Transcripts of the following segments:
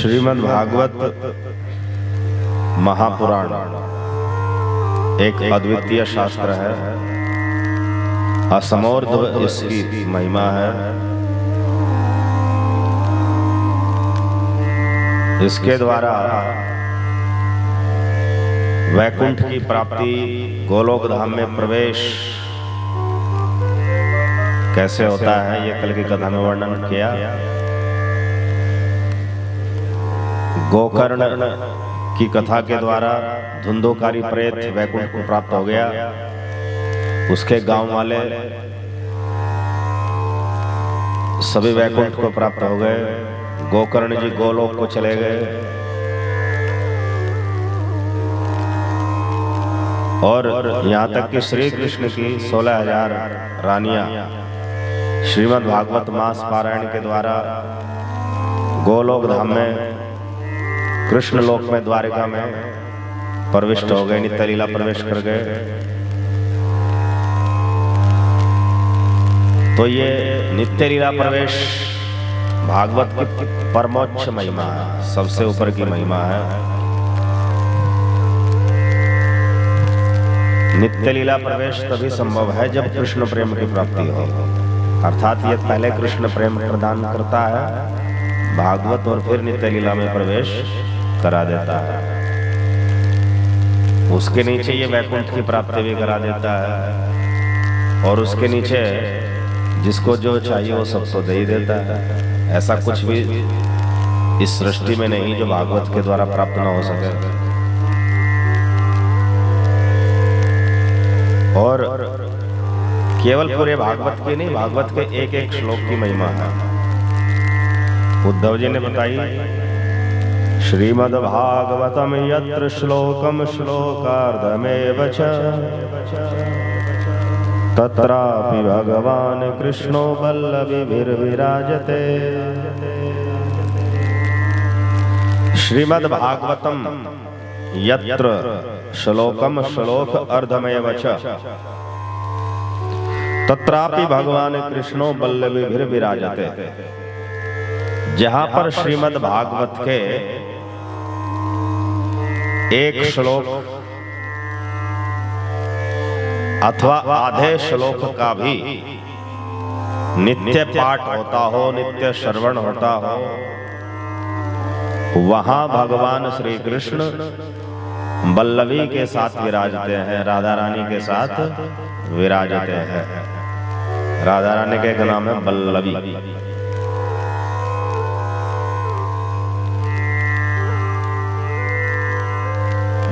श्रीमद् भागवत महापुराण एक अद्वितीय शास्त्र है। असमोर्ध्व इसकी महिमा है। इसके द्वारा वैकुंठ की प्राप्ति, गोलोक धाम में प्रवेश कैसे होता है, ये कल की कथा में वर्णन किया। गोकर्ण की कथा के द्वारा धुंधोकारी प्रेत वैकुंठ को प्राप्त हो गया। उसके गांव वाले सभी वैकुंठ को प्राप्त हो गए। गोकर्ण जी गोलोक को चले गए और यहाँ तक कि श्री कृष्ण की 16,000 रानियां श्रीमद् भागवत मास पारायण के द्वारा गोलोक धाम में, कृष्ण लोक में, द्वारिका में प्रविष्ट हो गए, नित्य लीला प्रवेश कर गए। तो ये नित्य लीला प्रवेश भागवत की परमोच्च महिमा है, सबसे ऊपर की महिमा है। नित्य लीला प्रवेश तभी संभव है जब कृष्ण प्रेम की प्राप्ति हो, अर्थात ये पहले कृष्ण प्रेम प्रदान करता है भागवत और फिर नित्य लीला में प्रवेश करा देता है। उसके नीचे ये वैकुंठ की प्राप्ति भी करा देता है और उसके नीचे जिसको जो चाहिए वो सब तो दे ही देता है। ऐसा कुछ भी इस सृष्टि में नहीं जो भागवत के द्वारा प्राप्त ना हो सके। और केवल पूरे भागवत की नहीं, भागवत के एक एक श्लोक की महिमा है। उद्धव जी ने बताई, श्रीमद् भागवतम यत्र श्लोकम श्लोकार्धमेव च तत्रापि भगवान कृष्णो वल्लभीभिर्विराजते। श्रीमद् भागवतम यत्र श्लोकम श्लोक अर्धमेव च तत्रापि भगवान कृष्णो वल्लभीभिर्विराजते। जहां पर श्रीमद् भागवत के एक श्लोक अथवा आधे श्लोक का भी नित्य पाठ होता हो, नित्य श्रवण होता हो, वहां भगवान श्री कृष्ण वल्लभी के साथ विराजते हैं, राधा रानी के साथ विराजते हैं। राधा रानी का एक नाम है वल्लभी।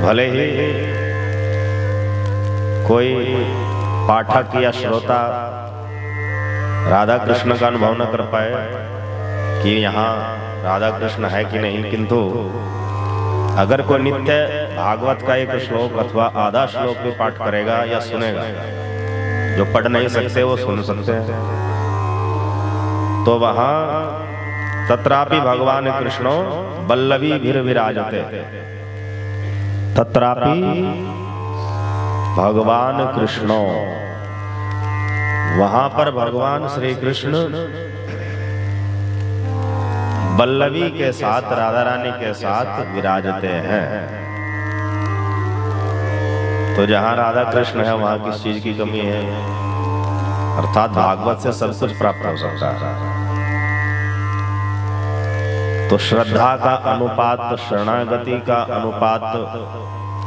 भले ही कोई पाठक या श्रोता राधा कृष्ण का अनुभव न कर पाए कि यहाँ राधा कृष्ण है कि नहीं, किंतु अगर कोई नित्य भागवत का एक श्लोक अथवा आधा श्लोक भी पाठ करेगा या सुनेगा, जो पढ़ नहीं सकते वो सुन सकते हैं, तो वहां तत्रापि भगवान कृष्णो वल्लभीभिर्विराजते। तत्रापि भगवान कृष्णो, वहां पर भगवान श्री कृष्ण वल्लभी के साथ, राधा रानी के साथ विराजते हैं। तो जहां राधा कृष्ण है वहां किस चीज की कमी है? अर्थात भागवत से सब कुछ प्राप्त हो सकता है। तो श्रद्धा का अनुपात, शरणागति का अनुपात,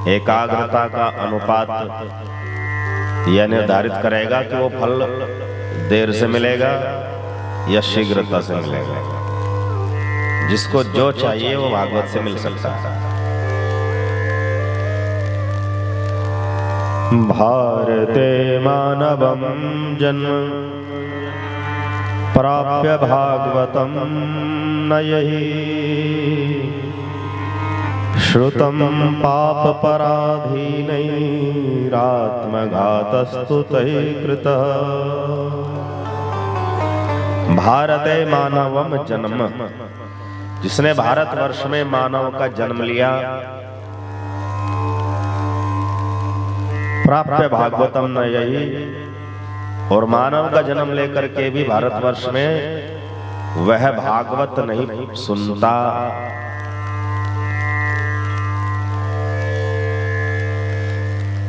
एकाग्रता का अनुपात यह निर्धारित करेगा कि वो फल देर से मिलेगा या शीघ्रता से मिलेगा। जिसको जो चाहिए वो भागवत से मिल सकता है। भारते मानवम जन्म प्राप्य भागवतम नयहि श्रुतम पाप पराधीनैरात्मघातस्तु तैः कृतः। भारते मानवम जन्म, जिसने भारतवर्ष में मानव का जन्म लिया, प्राप्य भागवतम नयहि, और मानव का जन्म लेकर के भी भारतवर्ष में वह भागवत नहीं सुनता,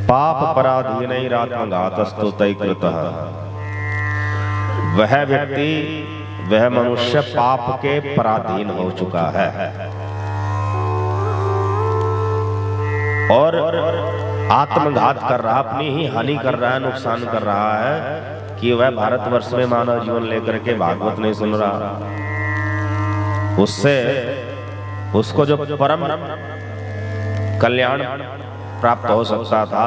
पाप पराधीनैरात्मघातस्तु तै कृतः। वह व्यक्ति, वह मनुष्य पाप के पराधीन हो चुका है और आत्मघात कर रहा, अपनी ही हानि कर रहा है, नुकसान कर रहा है कि वह भारतवर्ष में मानव जीवन लेकर के भागवत नहीं सुन रहा। उससे उसको जो परम कल्याण प्राप्त हो सकता था,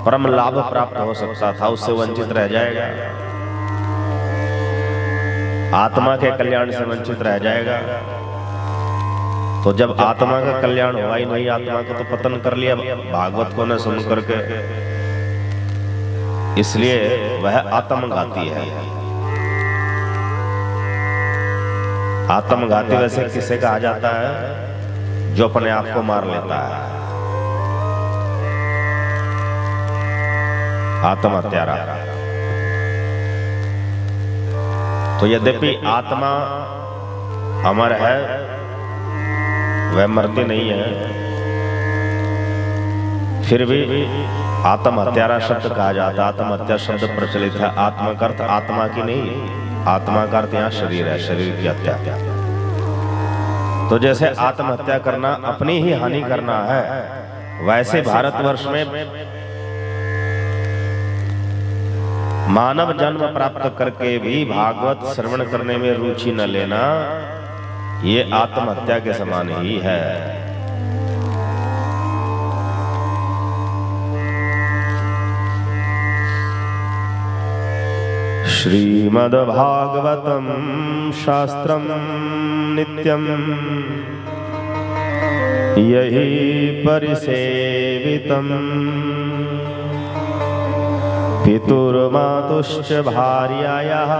परम लाभ प्राप्त हो सकता था, उससे वंचित रह जाएगा, आत्मा के कल्याण से वंचित रह जाएगा। तो जब आत्मा का कल्याण हुआ ही नहीं, आत्मा को तो पतन कर लिया भागवत को न सुन करके, इसलिए वह आत्मघाती है। आत्मघाती वैसे किसे कहा जाता है? जो अपने आप को मार लेता है, आत्महत्यारा। तो यद्यपि आत्मा अमर है, वह मरती नहीं है, फिर भी आत्महत्यारा शब्द कहा जाता है। आत्महत्या शब्द प्रचलित है। आत्मा का अर्थ आत्मा की नहीं, आत्मा का अर्थ यहाँ शरीर है, शरीर की हत्या। तो जैसे आत्महत्या करना अपनी ही हानि करना है, वैसे भारतवर्ष में मानव जन्म प्राप्त करके भी भागवत श्रवण करने में रुचि न लेना, ये आत्महत्या के समान ही है। श्रीमद्भागवतम शास्त्रम नित्यम यही परिसेवितम पितुर्मातुश्च भार्यायाः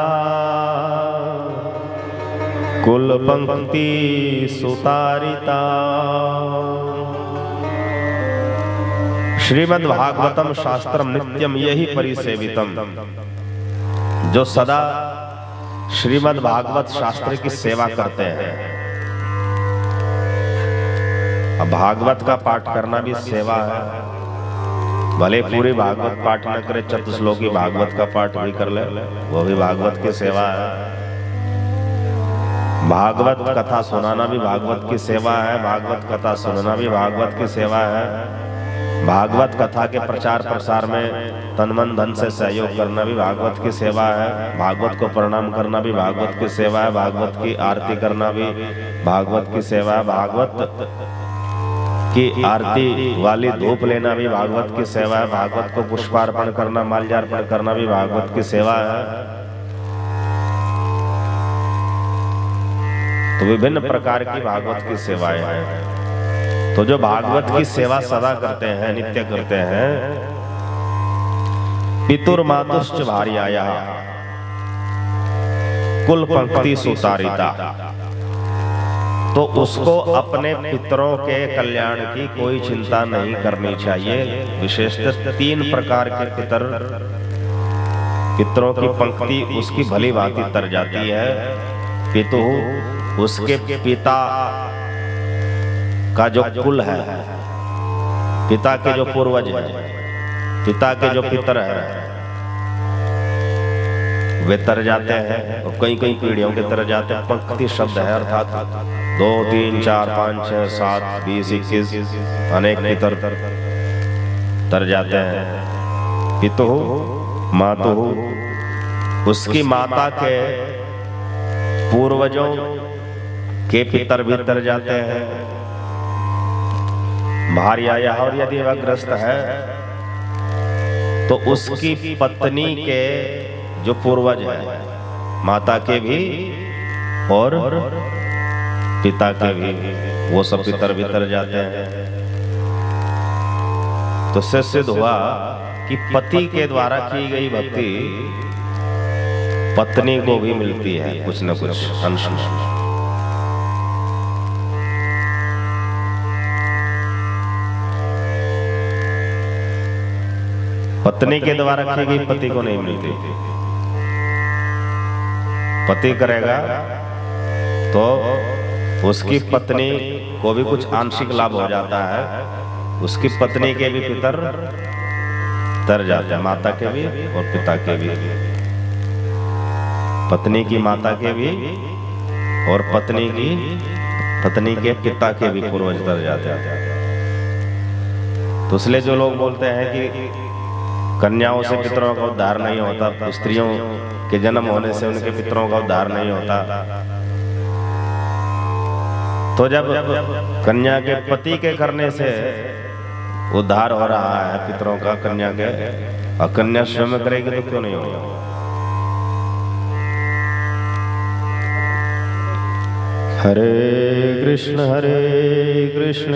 कुलपंक्ति सुतारिता। श्रीमद्भागवतम शास्त्रम नित्यम यही परिसेवितम, जो सदा श्रीमद् भागवत शास्त्र की सेवा करते हैं। अब भागवत का पाठ करना भी सेवा है, भले पूरी भागवत पाठ न करे, चतुश्लोकी भागवत का पाठ भी कर ले, वो भी भागवत की सेवा है। भागवत कथा सुनाना भी भागवत की सेवा है, भागवत कथा सुनना भी भागवत की सेवा है। भागवत कथा के प्रचार प्रसार में तन मन धन से सहयोग करना भी भागवत की सेवा है। भागवत को प्रणाम करना भी भागवत की सेवा है। भागवत की आरती करना भी भागवत की सेवा है। भागवत की आरती वाली धूप लेना भी भागवत की सेवा है। भागवत को पुष्पार्पण करना, माल्यार्पण करना भी भागवत की सेवा है। तो विभिन्न प्रकार की भागवत की सेवाएं हैं। तो जो भागवत की सेवा सदा करते हैं, नित्य करते हैं, पितुर्मातुश्च भार्यायाः कुल पंक्ति सुतारिता, तो उसको अपने पितरों के कल्याण की कोई चिंता नहीं करनी चाहिए। विशेषतः 3 प्रकार के पितरों की पंक्ति उसकी भली भांति तर जाती है। पितु उसके पिता का जो कुल है, पिता के जो पूर्वज हैं, पिता के जो पितर हैं, वे तर जाते हैं और कई कई पीढ़ियों के तर जाते हैं। पंक्ति शब्द है, अर्थात 2, 3, 4, 5, 6, 7, 20, 21 अनेक पितर तर जाते हैं। पितु मातु, उसकी माता के पूर्वजों के पितर भी तर जाते हैं। भार्यायाः, और यदि वह ग्रस्त है तो उसकी पत्नी के जो पूर्वज है, माता के भी और पिता के भी, वो सब पितर भी तर जाते हैं। तो इससे सिद्ध हुआ कि पति के द्वारा की गई भक्ति पत्नी को भी मिलती है कुछ न कुछ अंश में। पत्नी के द्वारा की गई पति को नहीं मिलती। पति करेगा तो उसकी पत्नी को भी कुछ आंशिक लाभ हो जाता है, उसकी पत्नी के भी पितर तर जाते हैं, माता के भी और पिता के भी, पत्नी की माता के भी और पत्नी के पिता के भी पूर्वज तर जाते हैं। तो इसलिए जो लोग बोलते हैं कि कन्याओं से पितरों का उद्धार नहीं होता, स्त्रियों के जन्म होने से उनके पितरों का उद्धार नहीं होता, तो जब कन्या के पति के करने से उद्धार हो रहा है पितरों का कन्या के, और कन्या स्वयं करेगी तो क्यों नहीं होगा? हरे कृष्ण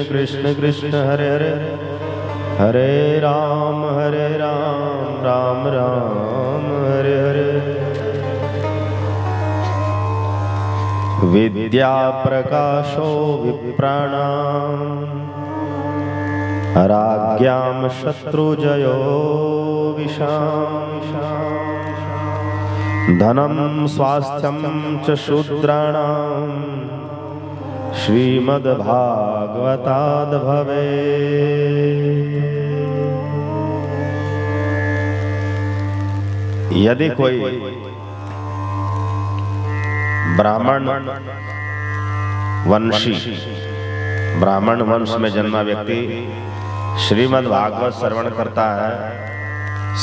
कृष्ण कृष्ण हरे हरे, हरे राम राम राम हरे हरे। विद्या प्रकाशो विप्राणां राज्ञां शत्रुजयो विशां, धनं स्वास्थ्यं च शूद्राणां श्रीमद्भागवताद् भवेत्। यदि कोई ब्राह्मण वंश में जन्मा व्यक्ति श्रीमद् भागवत श्रवण करता है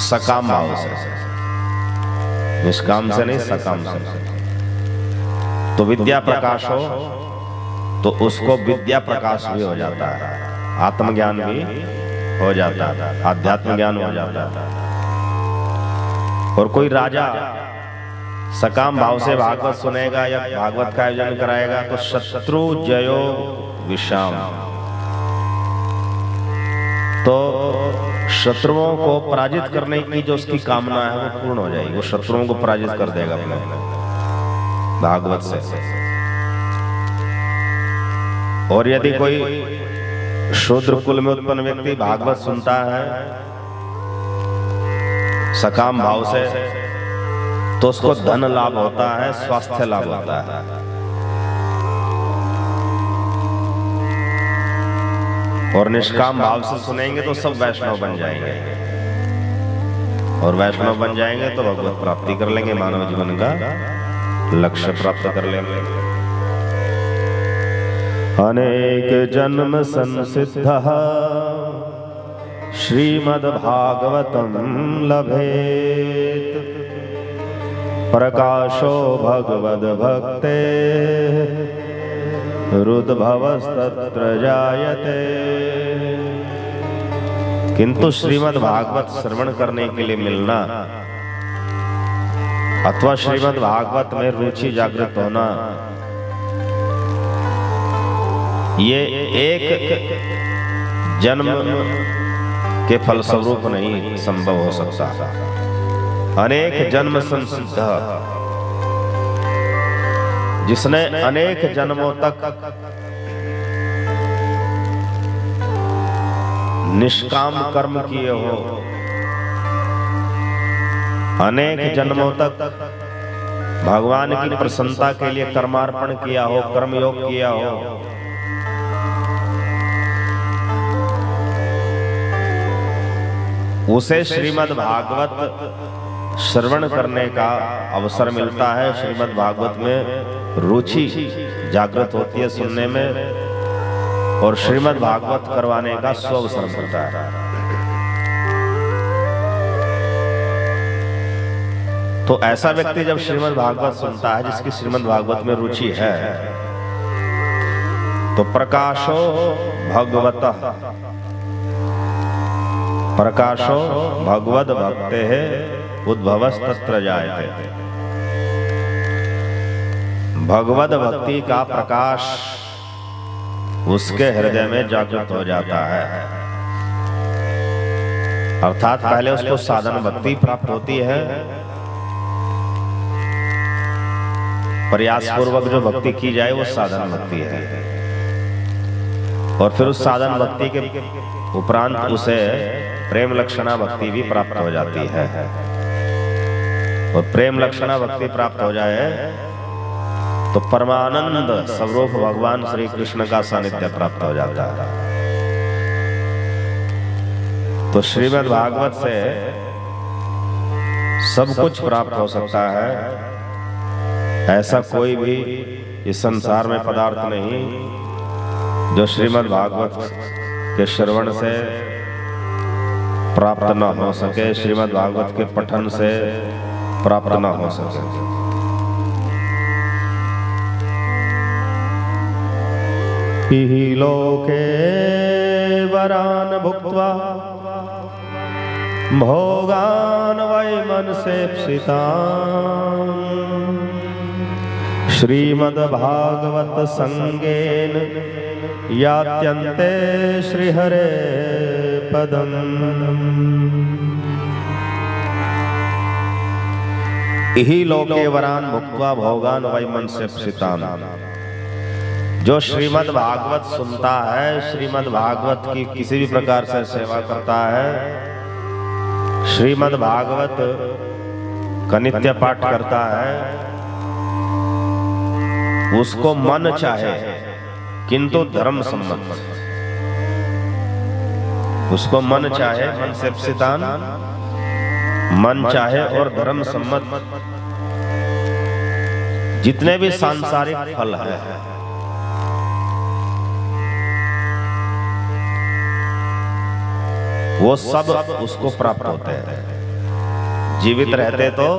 सकाम भाव से, निष्काम से नहीं, सकाम से, तो विद्या प्रकाश हो तो उसको विद्या प्रकाश भी हो जाता है, आत्मज्ञान भी हो जाता है, आध्यात्म ज्ञान हो जाता है। और कोई राजा सकाम भाव से भागवत सुनेगा या भागवत का आयोजन कराएगा तो शत्रु जयो विषाम, तो शत्रुओं को पराजित करने की जो उसकी कामना है वो पूर्ण हो जाएगी, वो शत्रुओं को पराजित कर देगा अपने भागवत से। और यदि कोई शूद्र कुल में उत्पन्न व्यक्ति भागवत सुनता है सकाम भाव से तो उसको धन लाभ होता है, स्वास्थ्य लाभ होता है। और निष्काम भाव से सुनेंगे तो सब वैष्णव बन जाएंगे, और वैष्णव बन जाएंगे तो भगवत प्राप्ति कर लेंगे, मानव जीवन का लक्ष्य प्राप्त कर लेंगे। अनेक जन्म संसिद्धः श्रीमद्भागवतं लभेत, प्रकाशो भगवद भक्ते रुद्भवस्तत्र जायते। किंतु श्रीमद् भागवत श्रवण करने के लिए मिलना अथवा श्रीमद् भागवत में रुचि जागृत होना ये एक जन्म के फलस्वरूप नहीं संभव हो सकता, अनेक जन्म संसिद्ध, जिसने अनेक जन्मों तक निष्काम कर्म किए हो, अनेक जन्मों तक भगवान की प्रसन्नता के लिए कर्मार्पण किया हो, कर्मयोग किया हो, उसे श्रीमद् भागवत श्रवण करने का अवसर मिलता है। श्रीमद् भागवत में रुचि जागृत होती है सुनने में, और श्रीमद् भागवत करवाने का सुअवसर मिलता है। तो ऐसा व्यक्ति जब श्रीमद् भागवत सुनता है, जिसकी श्रीमद् भागवत में रुचि है, तो प्रकाशो भगवतः, प्रकाशो भगवद भक्ते है उद्भवस्तत्र जायते। भगवद भक्ति का प्रकाश उसके हृदय में जागृत हो जाता है, अर्थात पहले उसको साधन भक्ति प्राप्त होती है, प्रयास पूर्वक जो भक्ति की जाए वो साधन भक्ति है, और फिर उस साधन भक्ति के उपरांत उसे प्रेम लक्षणा भक्ति भी प्राप्त हो जाती है, और प्रेम लक्षणा भक्ति प्राप्त हो जाए तो परमानंद स्वरूप भगवान श्री कृष्ण का सानिध्य प्राप्त हो जाता है। तो तो श्रीमद् भागवत से सब कुछ प्राप्त हो सकता है। ऐसा कोई भी इस संसार में पदार्थ नहीं जो श्रीमद् भागवत के श्रवण से प्राप्त न हो सके, श्रीमद् भागवत के पठन से प्राप्त न हो सके। इहि लोके वरान भुक्त्वा भोगान वै मनसेप्सितान् श्रीमद् भागवत संगेन यात्यन्ते श्रीहरे पदम्। इहि लोके वरान भुक्त्वा भोगान वै मनसेप्सितान्। जो श्रीमद् भागवत सुनता है, श्रीमद् भागवत की किसी भी प्रकार से सेवा करता है, श्रीमद् भागवत का नित्य पाठ करता है, उसको मन चाहे किंतु धर्म सम्मत, उसको मन चाहे, मन सेप्सितान, मन चाहे और धर्म सम्मत जितने भी सांसारिक फल है वो सब उसको प्राप्त होते हैं। जीवित रहते तो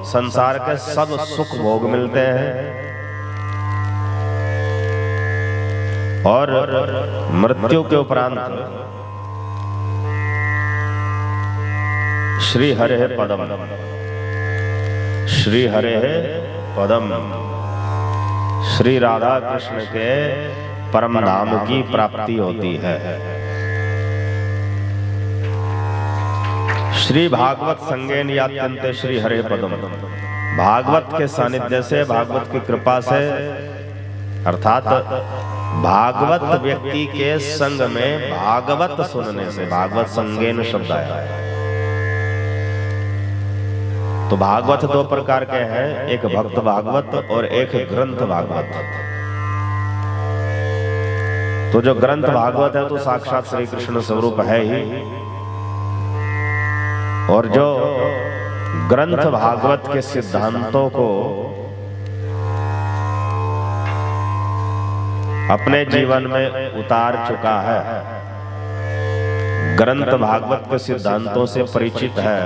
संसार के सब सुख भोग मिलते हैं और मृत्यु के उपरांत श्री हरे पदम, श्री हरे पदम, श्री राधा कृष्ण के परम धाम की प्राप्ति होती है। श्री भागवत संगेन यात्यन्ते श्री हरे पदम। भागवत के सानिध्य से, भागवत की कृपा से, अर्थात भागवत व्यक्ति के संग में, भागवत सुनने से, भागवत संगेन शब्द आया है। तो भागवत दो प्रकार के हैं, एक भक्त भागवत और एक ग्रंथ भागवत। तो जो ग्रंथ भागवत है तो साक्षात श्री कृष्ण स्वरूप है ही, और जो ग्रंथ भागवत के सिद्धांतों को अपने जीवन में उतार चुका है, ग्रंथ भागवत के सिद्धांतों से परिचित है,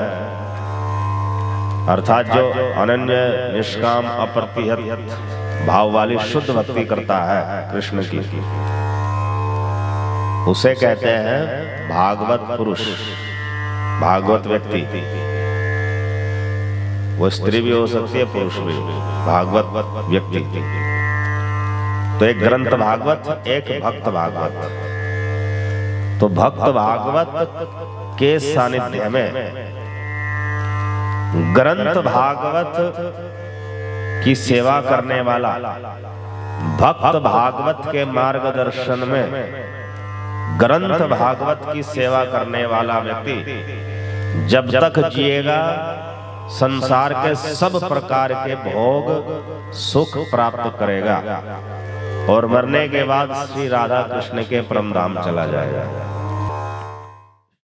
अर्थात जो अनन्य निष्काम अप्रतिहत भाव वाली शुद्ध भक्ति करता है कृष्ण की, उसे कहते हैं भागवत पुरुष, भागवत व्यक्ति। वो स्त्री भी हो सकती है, पुरुष भी, भागवत व्यक्ति। तो एक ग्रंथ भागवत, एक भक्त भागवत। तो भक्त भागवत के सानिध्य में ग्रंथ भागवत की सेवा करने वाला, भक्त भागवत के मार्गदर्शन में ग्रंथ भागवत की सेवा करने वाला व्यक्ति जब तक जिएगा संसार के सब प्रकार के भोग सुख प्राप्त करेगा और मरने के बाद श्री राधा कृष्ण के परम धाम चला जाएगा।